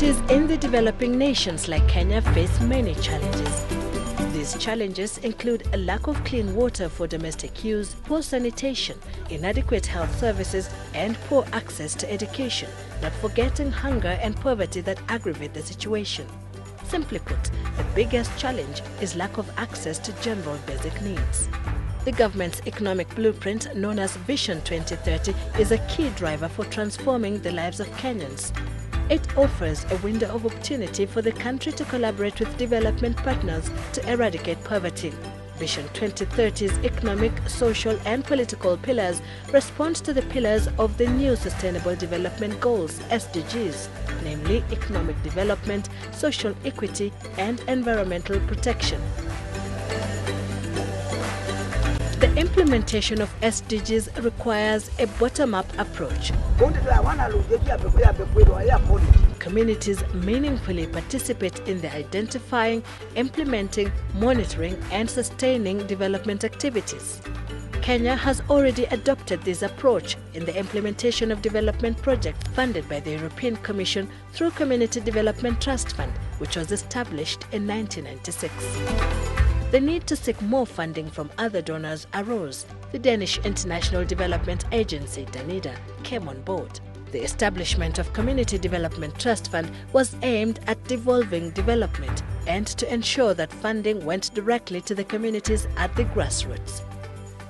Communities in the developing nations like Kenya face many challenges. These challenges include a lack of clean water for domestic use, poor sanitation, inadequate health services, and poor access to education, not forgetting hunger and poverty that aggravate the situation. Simply put, the biggest challenge is lack of access to general basic needs. The government's economic blueprint, known as Vision 2030, is a key driver for transforming the lives of Kenyans. It offers a window of opportunity for the country to collaborate with development partners to eradicate poverty. Vision 2030's economic, social and political pillars respond to the pillars of the new Sustainable Development Goals, SDGs, namely economic development, social equity and environmental protection. The implementation of SDGs requires a bottom-up approach. Communities meaningfully participate in the identifying, implementing, monitoring and sustaining development activities. Kenya has already adopted this approach in the implementation of development projects funded by the European Commission through Community Development Trust Fund, which was established in 1996. The need to seek more funding from other donors arose. The Danish International Development Agency, DANIDA, came on board. The establishment of Community Development Trust Fund was aimed at devolving development and to ensure that funding went directly to the communities at the grassroots.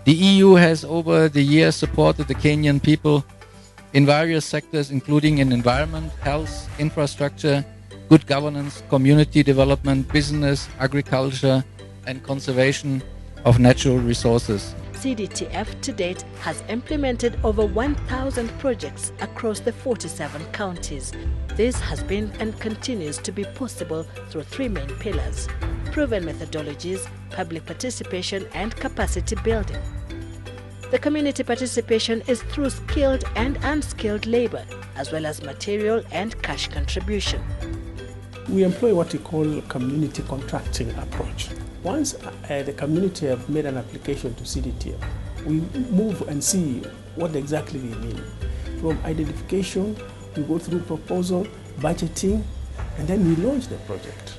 The EU has over the years supported the Kenyan people in various sectors, including in environment, health, infrastructure, good governance, community development, business, agriculture, and conservation of natural resources. CDTF to date has implemented over 1,000 projects across the 47 counties. This has been and continues to be possible through three main pillars: proven methodologies, public participation and capacity building. The community participation is through skilled and unskilled labor, as well as material and cash contribution. We employ what we call community contracting approach. Once the community have made an application to CDTF, we move and see what exactly they need. From identification, we go through proposal, budgeting, and then we launch the project.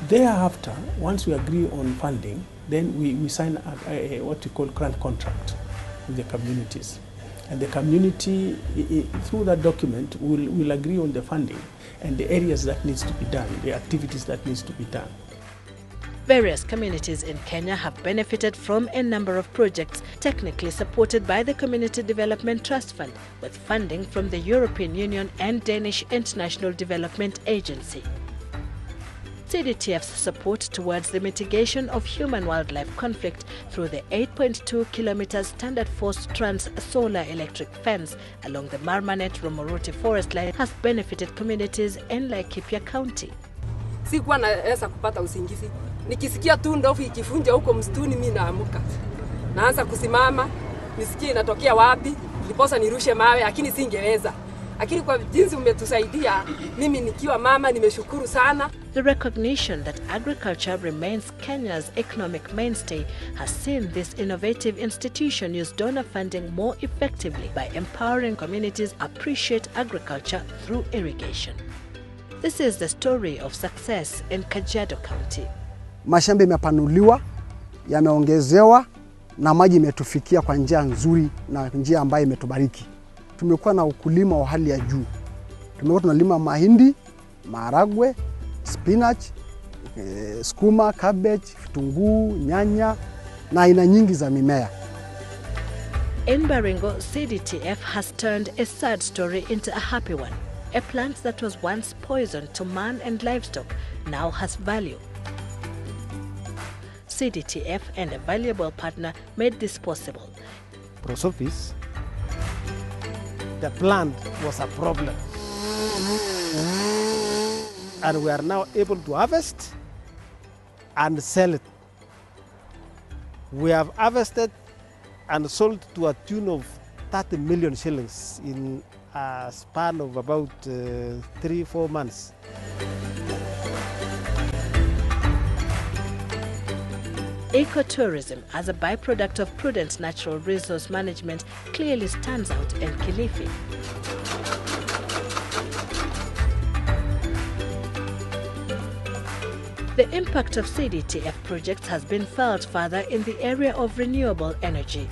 Thereafter, once we agree on funding, then we sign what we call grant contract with the communities. And the community, through that document, will agree on the funding and the areas that needs to be done, the activities that needs to be done. Various communities in Kenya have benefited from a number of projects technically supported by the Community Development Trust Fund, with funding from the European Union and Danish International Development Agency. CDTF's support towards the mitigation of human-wildlife conflict through the 8.2 kilometers standard force trans solar electric fence along the Marmanet-Romoruti forest line has benefited communities in Laikipia County. Sikuwa naweza kupata usingizi. Nikisikia tu ndovu ikifunja huko msituni, mimi naamuka. Naanza kusimama, nisikie inatokea wapi, ndiposa nirushe mawe, lakini singeweza. Lakini kwa jinsi umetusaidia, mimi nikiwa mama nimeshukuru sana. The recognition that agriculture remains Kenya's economic mainstay has seen this innovative institution use donor funding more effectively by empowering communities appreciate agriculture through irrigation. This is the story of success in Kajiado County. Mashamba yamepanuliwa, yameongezewa na maji imetufikia kwa njia nzuri na njia ambayo imetubariki. Tumekuwa na ukulima wa hali ya juu. Tumekuwa tunalima mahindi, maharagwe, spinach, sukuma, cabbage, vitunguu, nyanya na aina nyingi za mimea. In Baringo, CDTF has turned a sad story into a happy one. A plant that was once poison to man and livestock now has value. CDTF and a valuable partner made this possible. Prosopis, the plant was a problem. And we are now able to harvest and sell it. We have harvested and sold to a tune of 30 million shillings in a span of about 3-4 months. Ecotourism as a byproduct of prudent natural resource management clearly stands out in Kilifi. The impact of CDTF projects has been felt further in the area of renewable energy.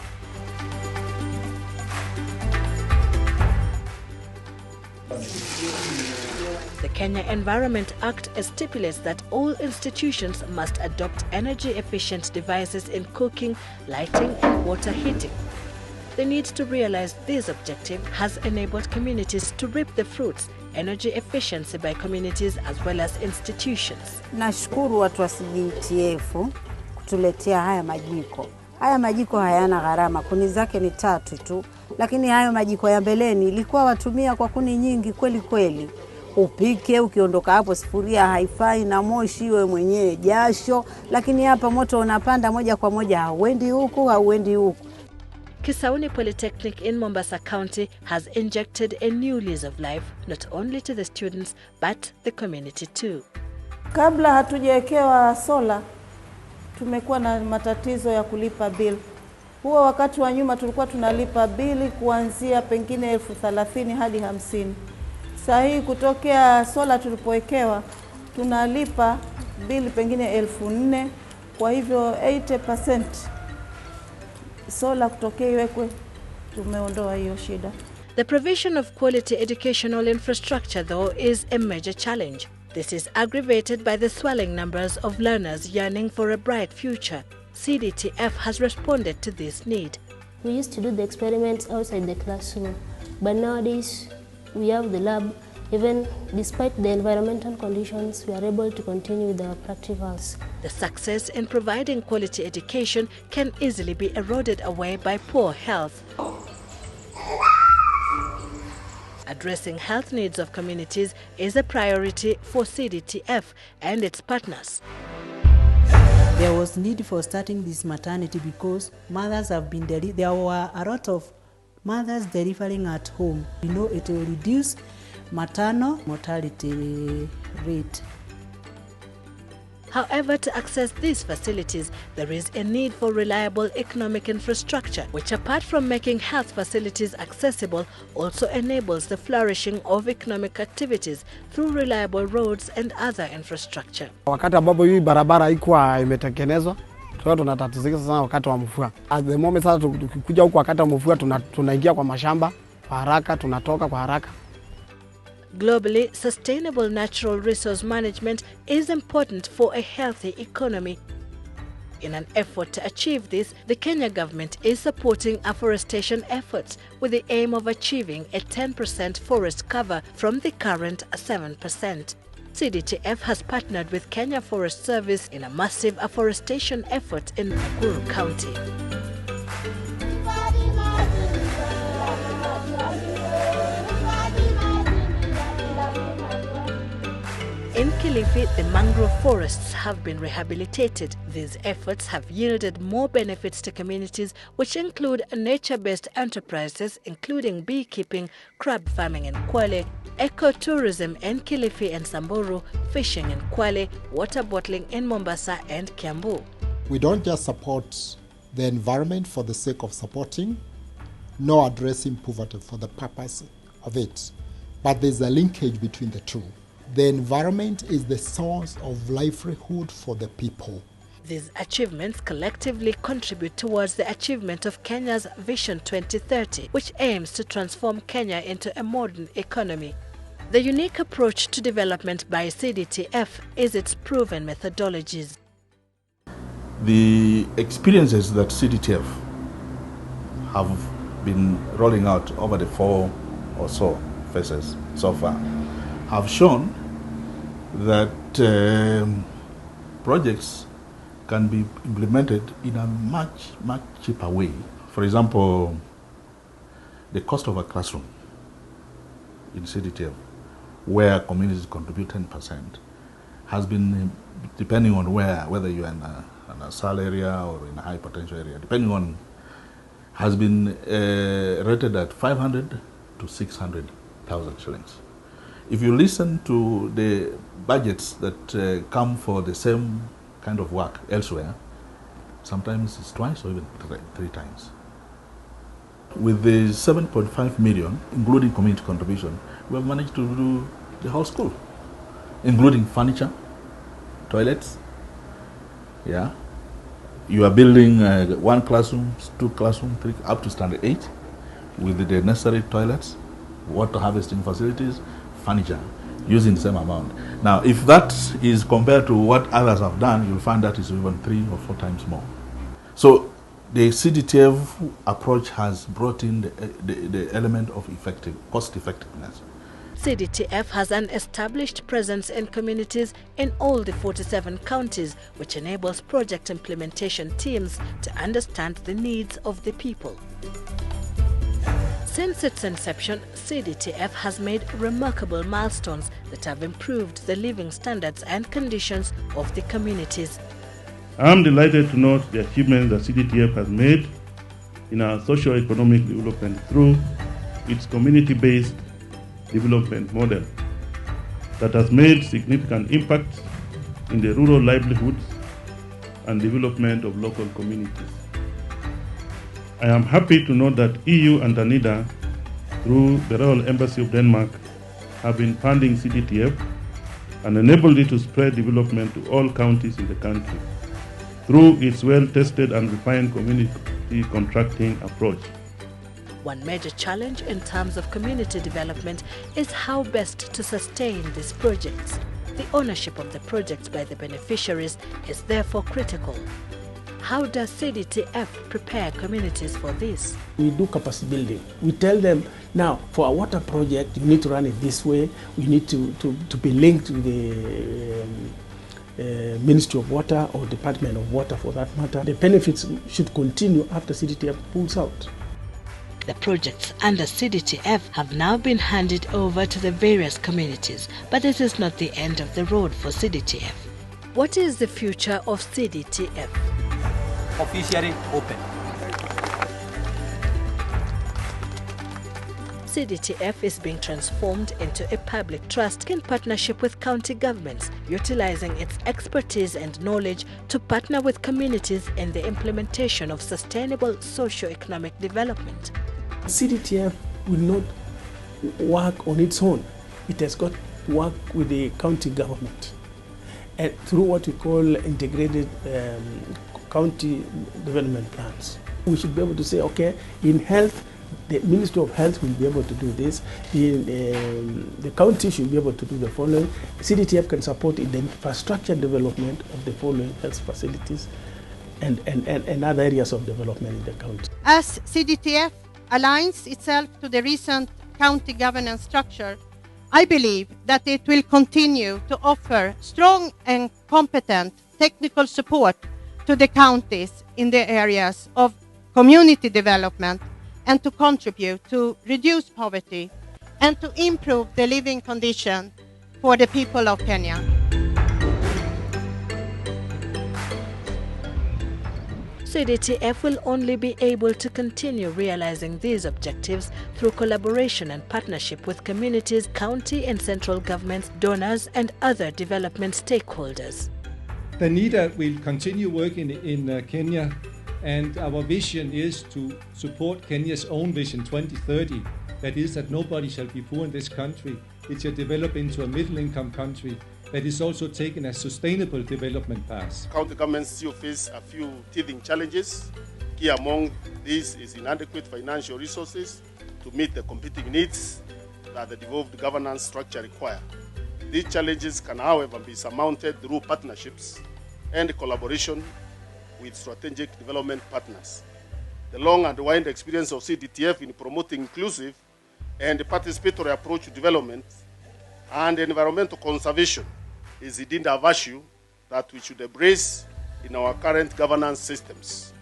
The Kenya Environment Act stipulates that all institutions must adopt energy-efficient devices in cooking, lighting and water heating. The need to realize this objective has enabled communities to reap the fruits, energy efficiency by communities as well as institutions. Nashukuru watu wa CDTF kutuletea haya majiko. Haya majiko hayana gharama, kuni zake ni 3 tu, lakini hayo majiko ya mbeleni ilikuwa watumia kwa kuni nyingi kweli kweli. Upike ukiondoka hapo sufuria haifai na moshi wewe mwenyewe jasho, lakini hapa moto unapanda moja kwa moja, hauendi huku hauendi huku. Kisauni Polytechnic in Mombasa County has injected a new lease of life not only to the students but the community too. Kabla hatujawekewa sola tumekuwa na matatizo ya kulipa bill. Huo wakati wa nyuma tulikuwa tunalipa bili kuanzia pengine 30,000 hadi 50. Sasa hii kutokea sola tulipowekewa tunalipa bili pengine 4,000. Kwa hivyo 80% sola kutokea iwekwe tumeondoa hiyo shida. The provision of quality educational infrastructure though is a major challenge. This is aggravated by the swelling numbers of learners yearning for a bright future. CDTF has responded to this need. We used to do the experiments outside the classroom, but nowadays we have the lab. Even despite the environmental conditions, we are able to continue with our practicals. The success in providing quality education can easily be eroded away by poor health. Addressing health needs of communities is a priority for CDTF and its partners. There was need for starting this maternity because mothers have been there were a lot of mothers delivering at home. You know, it will reduce maternal mortality rate. However, to access these facilities, there is a need for reliable economic infrastructure, which apart from making health facilities accessible, also enables the flourishing of economic activities through reliable roads and other infrastructure. Wakati ambapo hii barabara haikuwa imetengenezwa, tunatatizika sana wakati wa mvua. At the moment sasa tukikuja huko wakati wa mvua tunaingia kwa mashamba kwa haraka, tunatoka kwa haraka. Globally, sustainable natural resource management is important for a healthy economy. In an effort to achieve this, the Kenya government is supporting afforestation efforts with the aim of achieving a 10% forest cover from the current 7%. CDTF has partnered with Kenya Forest Service in a massive afforestation effort in Nakuru County. In Kilifi, the mangrove forests have been rehabilitated. These efforts have yielded more benefits to communities, which include nature-based enterprises, including beekeeping, crab farming in Kwale, ecotourism in Kilifi and Samburu, fishing in Kwale, water bottling in Mombasa and Kiambu. We don't just support the environment for the sake of supporting, nor addressing poverty for the purpose of it, but there's a linkage between the two. The environment is the source of livelihood for the people. These achievements collectively contribute towards the achievement of Kenya's Vision 2030, which aims to transform Kenya into a modern economy. The unique approach to development by CDTF is its proven methodologies. The experiences that CDTF have been rolling out over the 4 or so phases so far have shown that projects can be implemented in a much cheaper way. For example, the cost of a classroom in CDTF, where communities contribute 10%, has been, depending on whether you're in a SAL area or in a high potential area, depending on, has been rated at 500 to 600,000 shillings. If you listen to the budgets that come for the same kind of work elsewhere, sometimes it's twice or even 3 times. With the 7.5 million, including community contribution, we have managed to do the whole school, including furniture, toilets. Yeah. You are building 1 classroom, 2 classroom, 3, up to standard 8 with the necessary toilets, water harvesting facilities, furniture, using the same amount. Now, if that is compared to what others have done, you'll find that is even 3 or 4 times more. So the CDTF approach has brought in the element of cost effectiveness. CDTF has an established presence in communities in all the 47 counties, which enables project implementation teams to understand the needs of the people. Since its inception, CDTF has made remarkable milestones that have improved the living standards and conditions of the communities. I'm delighted to note the achievements that CDTF has made in our socio-economic development through its community-based development model that has made significant impact in the rural livelihoods and development of local communities. I am happy to note that EU and Danida, through the Royal Embassy of Denmark, have been funding CDTF and enabled it to spread development to all counties in the country through its well-tested and refined community contracting approach. One major challenge in terms of community development is how best to sustain these projects. The ownership of the projects by the beneficiaries is therefore critical. How does CDTF prepare communities for this? We do capacity building. We tell them, now, for a water project, you need to run it this way. We need to be linked to the Ministry of Water or Department of Water for that matter. The benefits should continue after CDTF pulls out. The projects under CDTF have now been handed over to the various communities, but this is not the end of the road for CDTF. What is the future of CDTF? Officially open. CDTF is being transformed into a public trust in partnership with county governments, utilizing its expertise and knowledge to partner with communities in the implementation of sustainable socio-economic development. CDTF will not work on its own. It has got to work with the county government and through what we call integrated county development plans. We should be able to say, okay, in health, the Ministry of Health will be able to do this. The county should be able to do the following. CDTF can support in the infrastructure development of the following health facilities and other areas of development in the county. As CDTF aligns itself to the recent county governance structure, I believe that it will continue to offer strong and competent technical support to the counties in the areas of community development and to contribute to reduce poverty and to improve the living condition for the people of Kenya. CDTF will only be able to continue realizing these objectives through collaboration and partnership with communities, county and central governments, donors and other development stakeholders. Danida will continue working in Kenya, and our vision is to support Kenya's own vision 2030. That is that nobody shall be poor in this country. It shall develop into a middle-income country that is also taking a sustainable development path. County governments still face a few teething challenges. Key among these is inadequate financial resources to meet the competing needs that the devolved governance structure require. These challenges can, however, be surmounted through partnerships and collaboration with strategic development partners. The long and wide experience of CDTF in promoting inclusive and participatory approach to development and environmental conservation is indeed a virtue that we should embrace in our current governance systems.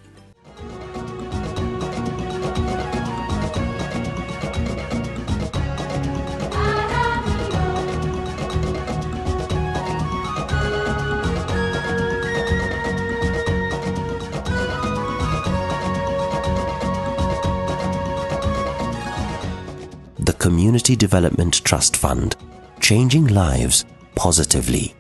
The Community Development Trust Fund, changing lives positively.